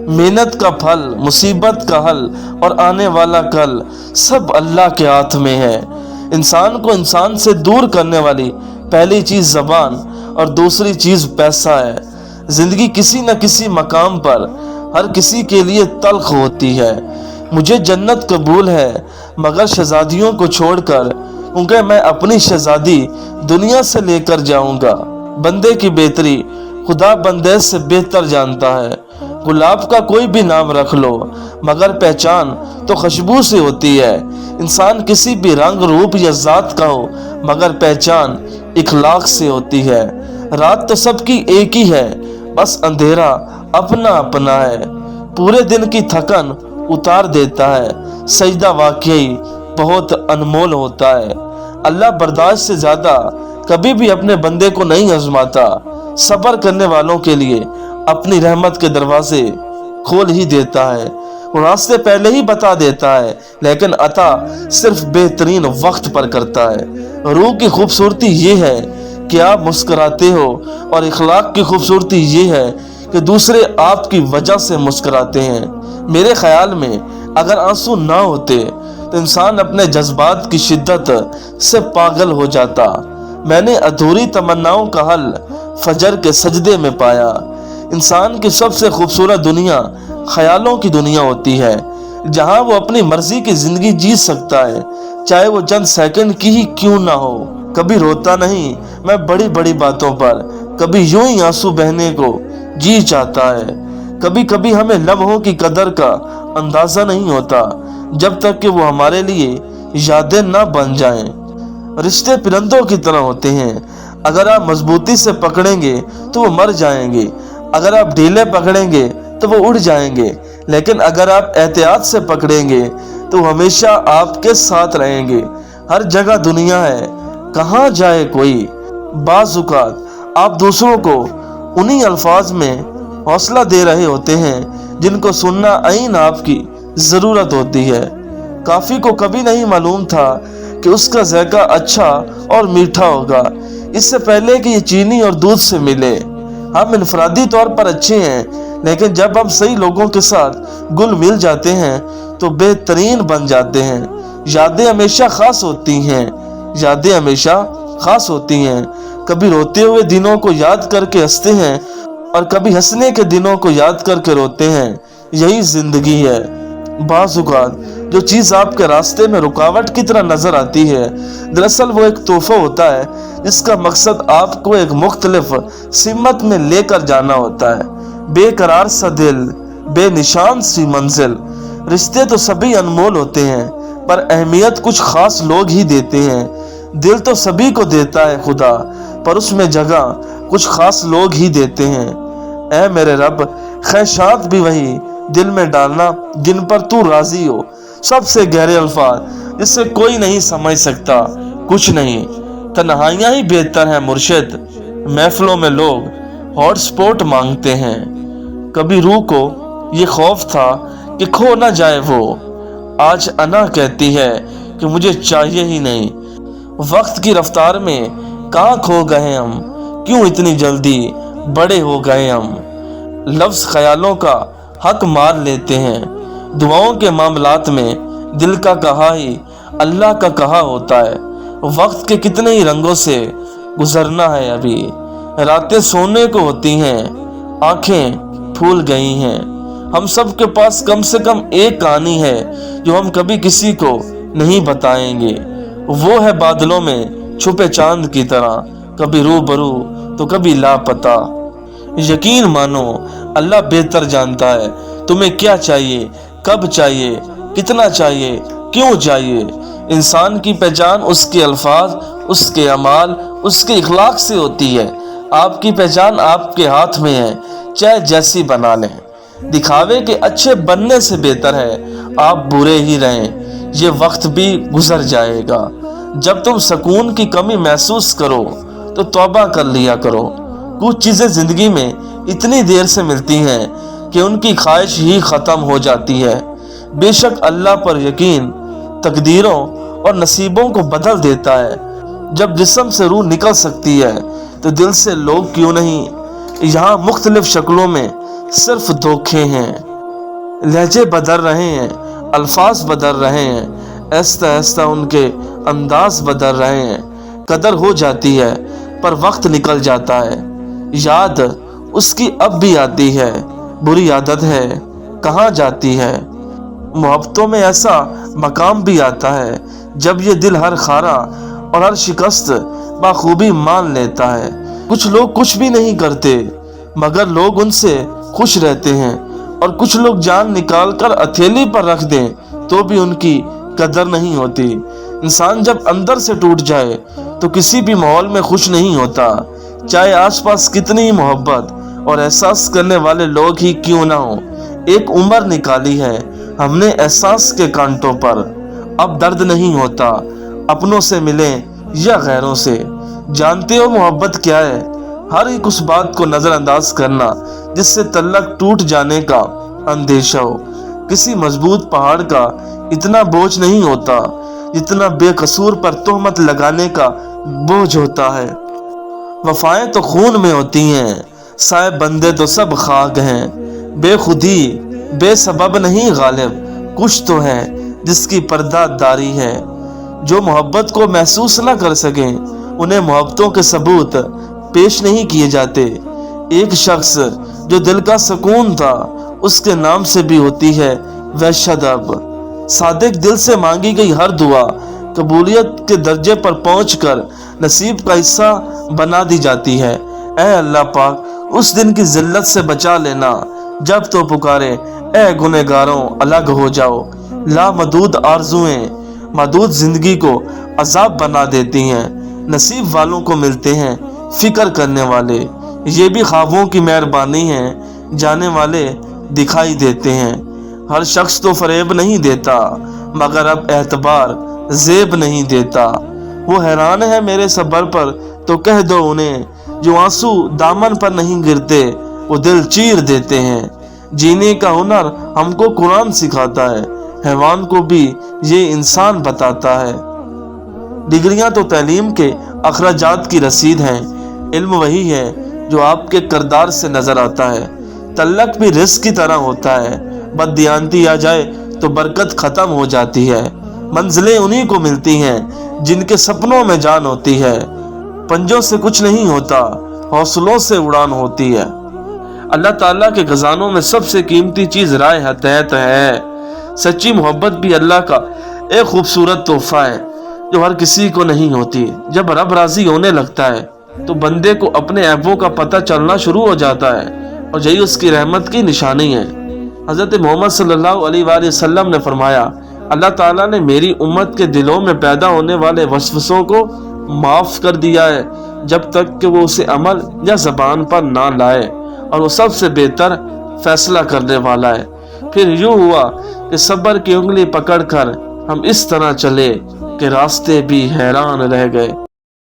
محنت کا پھل، مصیبت کا حل اور آنے والا کل سب اللہ کے ہاتھ میں ہے۔ انسان کو انسان سے دور کرنے والی پہلی چیز زبان اور دوسری چیز پیسہ ہے۔ زندگی کسی نہ کسی مقام پر ہر کسی کے لیے تلخ ہوتی ہے۔ مجھے جنت قبول ہے مگر شہزادیوں کو چھوڑ کر، کیونکہ میں اپنی شہزادی دنیا سے لے کر جاؤں گا۔ بندے کی بہتری خدا بندے سے بہتر جانتا ہے۔ گلاب کا کوئی بھی نام رکھ لو مگر پہچان تو خوشبو سے ہوتی ہے۔ انسان کسی بھی رنگ، روپ یا ذات کا ہو مگر پہچان اخلاق سے ہوتی ہے۔ رات تو سب کی ایک ہی ہے، بس اندھیرا اپنا اپنا ہے۔ پورے دن کی تھکن اتار دیتا ہے، سجدہ واقعی بہت انمول ہوتا ہے۔ اللہ برداشت سے زیادہ کبھی بھی اپنے بندے کو نہیں آزماتا۔ صبر کرنے والوں کے لیے اپنی رحمت کے دروازے کھول ہی دیتا ہے۔ وہ راستے پہلے ہی بتا دیتا ہے، لیکن عطا صرف بہترین وقت پر کرتا ہے۔ روح کی خوبصورتی یہ ہے کہ آپ مسکراتے ہو، اور اخلاق کی خوبصورتی یہ ہے کہ دوسرے آپ کی وجہ سے مسکراتے ہیں۔ میرے خیال میں اگر آنسو نہ ہوتے تو انسان اپنے جذبات کی شدت سے پاگل ہو جاتا۔ میں نے ادھوری تمناؤں کا حل فجر کے سجدے میں پایا۔ انسان کی سب سے خوبصورت دنیا خیالوں کی دنیا ہوتی ہے، جہاں وہ اپنی مرضی کی زندگی جی سکتا ہے، چاہے وہ چند سیکنڈ کی ہی کیوں نہ ہو۔ کبھی روتا نہیں میں بڑی بڑی باتوں پر، کبھی یوں ہی آنسو بہنے کو جی چاہتا ہے۔ کبھی کبھی ہمیں لمحوں کی قدر کا اندازہ نہیں ہوتا جب تک کہ وہ ہمارے لیے یادیں نہ بن جائیں۔ رشتے پرندوں کی طرح ہوتے ہیں، اگر آپ مضبوطی سے پکڑیں گے تو وہ مر جائیں گے، اگر آپ ڈھیلے پکڑیں گے تو وہ اڑ جائیں گے، لیکن اگر آپ احتیاط سے پکڑیں گے تو وہ ہمیشہ آپ کے ساتھ رہیں گے۔ ہر جگہ دنیا ہے، کہاں جائے کوئی۔ بعض اوقات آپ دوسروں کو انہی الفاظ میں حوصلہ دے رہے ہوتے ہیں جن کو سننا عین آپ کی ضرورت ہوتی ہے۔ کافی کو کبھی نہیں معلوم تھا کہ اس کا ذائقہ اچھا اور میٹھا ہوگا، اس سے پہلے کہ یہ چینی اور دودھ سے ملے۔ ہم انفرادی طور پر اچھے ہیں، لیکن جب ہم صحیح لوگوں کے ساتھ گل مل جاتے ہیں تو بہترین بن جاتے ہیں۔ یادیں ہمیشہ خاص ہوتی ہیں، یادیں ہمیشہ خاص ہوتی ہیں۔ کبھی روتے ہوئے دنوں کو یاد کر کے ہنستے ہیں، اور کبھی ہنسنے کے دنوں کو یاد کر کے روتے ہیں۔ یہی زندگی ہے۔ بعض اوقات جو چیز آپ کے راستے میں رکاوٹ کی طرح نظر آتی ہے، دراصل وہ ایک تحفہ ہوتا ہے جس کا مقصد آپ کو ایک مختلف سمت میں لے کر جانا ہوتا ہے۔ بے قرار سا دل، بے نشان سی منزل۔ رشتے تو سبھی انمول ہوتے ہیں، پر اہمیت کچھ خاص لوگ ہی دیتے ہیں۔ دل تو سبھی کو دیتا ہے خدا، پر اس میں جگہ کچھ خاص لوگ ہی دیتے ہیں۔ اے میرے رب، خواہشات بھی وہی دل میں ڈالنا جن پر تو راضی ہو۔ سب سے گہرے الفاظ جس سے کوئی نہیں سمجھ سکتا کچھ نہیں۔ تنہائیاں ہی بہتر ہیں مرشد، محفلوں میں لوگ ہاٹ سپاٹ مانگتے ہیں۔ کبھی روح کو یہ خوف تھا کہ کھو نہ جائے وہ، آج انا کہتی ہے کہ مجھے چاہیے ہی نہیں۔ وقت کی رفتار میں کہاں کھو گئے ہم، کیوں اتنی جلدی بڑے ہو گئے ہم۔ لفظ خیالوں کا حق مار لیتے ہیں۔ دعاؤں کے معاملات میں دل کا کہا ہی اللہ کا کہا ہوتا ہے۔ وقت کے کتنے ہی رنگوں سے گزرنا ہے ابھی۔ راتیں سونے کو ہوتی ہیں، آنکھیں پھول گئی ہیں۔ ہم سب کے پاس کم سے کم ایک کہانی ہے جو ہم کبھی کسی کو نہیں بتائیں گے۔ وہ ہے بادلوں میں چھپے چاند کی طرح، کبھی روبرو تو کبھی لاپتہ۔ یقین مانو اللہ بہتر جانتا ہے تمہیں کیا چاہیے، کب چاہیے، کتنا چاہیے، کیوں چاہیے۔ انسان کی پہچان اس کے الفاظ، اس کے اعمال، اس کے اخلاق سے ہوتی ہے۔ آپ کی پہچان آپ کے ہاتھ میں ہے، چاہے جیسی بنا لیں۔ دکھاوے کے اچھے بننے سے بہتر ہے آپ برے ہی رہیں، یہ وقت بھی گزر جائے گا۔ جب تم سکون کی کمی محسوس کرو تو توبہ کر لیا کرو۔ کچھ چیزیں زندگی میں اتنی دیر سے ملتی ہیں کہ ان کی خواہش ہی ختم ہو جاتی ہے۔ بے شک اللہ پر یقین تقدیروں اور نصیبوں کو بدل دیتا ہے۔ جب جسم سے روح نکل سکتی ہے تو دل سے لوگ کیوں نہیں۔ یہاں مختلف شکلوں میں صرف دھوکے ہیں۔ لہجے بدل رہے ہیں، الفاظ بدل رہے ہیں، آہستہ آہستہ ان کے انداز بدل رہے ہیں۔ قدر ہو جاتی ہے پر وقت نکل جاتا ہے، یاد اس کی اب بھی آتی ہے، بری عادت ہے کہاں جاتی ہے۔ محبتوں میں ایسا مقام بھی آتا ہے جب یہ دل ہر خارا اور ہر شکست بخوبی مان لیتا ہے۔ کچھ لوگ کچھ بھی نہیں کرتے مگر لوگ ان سے خوش رہتے ہیں، اور کچھ لوگ جان نکال کر ہتھیلی پر رکھ دیں تو بھی ان کی قدر نہیں ہوتی۔ انسان جب اندر سے ٹوٹ جائے تو کسی بھی ماحول میں خوش نہیں ہوتا، چاہے آس پاس کتنی ہی محبت اور احساس کرنے والے لوگ ہی کیوں نہ ہوں۔ ایک عمر نکالی ہے ہم نے احساس کے کانٹوں پر، اب درد نہیں ہوتا اپنوں سے ملیں یا غیروں سے۔ جانتے ہو محبت کیا ہے؟ ہر ایک اس بات کو نظر انداز کرنا جس سے تعلق ٹوٹ جانے کا اندیشہ ہو۔ کسی مضبوط پہاڑ کا اتنا بوجھ نہیں ہوتا جتنا بے قصور پر تہمت لگانے کا بوجھ ہوتا ہے۔ وفائیں تو خون میں ہوتی ہیں، صاحب بندے تو سب خاک ہیں۔ بے خودی بے سبب نہیں غالب، کچھ تو ہے جس کی پردہ داری ہے۔ جو محبت کو محسوس نہ کر سکیں انہیں محبتوں کے ثبوت پیش نہیں کیے جاتے۔ ایک شخص جو دل کا سکون تھا اس کے نام سے بھی ہوتی ہے وحشت اب۔ صادق دل سے مانگی گئی ہر دعا قبولیت کے درجے پر پہنچ کر نصیب کا حصہ بنا دی جاتی ہے۔ اے اللہ پاک اس دن کی ذلت سے بچا لینا جب تو پکارے اے گنہگاروں الگ ہو جاؤ۔ لامحدود آرزوئیں محدود زندگی کو عذاب بنا دیتی ہیں۔ نصیب والوں کو ملتے ہیں فکر کرنے والے، یہ بھی خوابوں کی مہربانی ہے، جانے والے دکھائی دیتے ہیں۔ ہر شخص تو فریب نہیں دیتا مگر اب اعتبار زیب نہیں دیتا۔ وہ حیران ہے میرے صبر پر تو کہہ دو انہیں، جو آنسو دامن پر نہیں گرتے وہ دل چیر دیتے ہیں۔ جینے کا ہنر ہم کو قرآن سکھاتا ہے، حیوان کو بھی یہ انسان بتاتا ہے۔ ڈگریاں تو تعلیم کے اخراجات کی رسید ہیں، علم وہی ہے جو آپ کے کردار سے نظر آتا ہے۔ تعلق بھی رزق کی طرح ہوتا ہے، بددیانتی آ جائے تو برکت ختم ہو جاتی ہے۔ منزلیں انہی کو ملتی ہیں جن کے سپنوں میں جان ہوتی ہے۔ پنجوں سے کچھ نہیں ہوتا، حوصلوں سے اڑان ہوتی ہے۔ اللہ تعالیٰ کے خزانوں میں سب سے قیمتی چیز رائے ہدایت ہے۔ سچی محبت بھی اللہ کا ایک خوبصورت تحفہ ہے جو ہر کسی کو نہیں ہوتی۔ جب رب راضی ہونے لگتا ہے تو بندے کو اپنے عیبوں کا پتہ چلنا شروع ہو جاتا ہے، اور یہی اس کی رحمت کی نشانی ہے۔ حضرت محمد صلی اللہ علیہ وآلہ وسلم نے فرمایا، اللہ تعالیٰ نے میری امت کے دلوں میں پیدا ہونے والے وسوسوں کو معاف کر دیا ہے جب تک کہ وہ اسے عمل یا زبان پر نہ لائے، اور وہ سب سے بہتر فیصلہ کرنے والا ہے۔ پھر یوں ہوا کہ صبر کی انگلی پکڑ کر ہم اس طرح چلے کہ راستے بھی حیران رہ گئے۔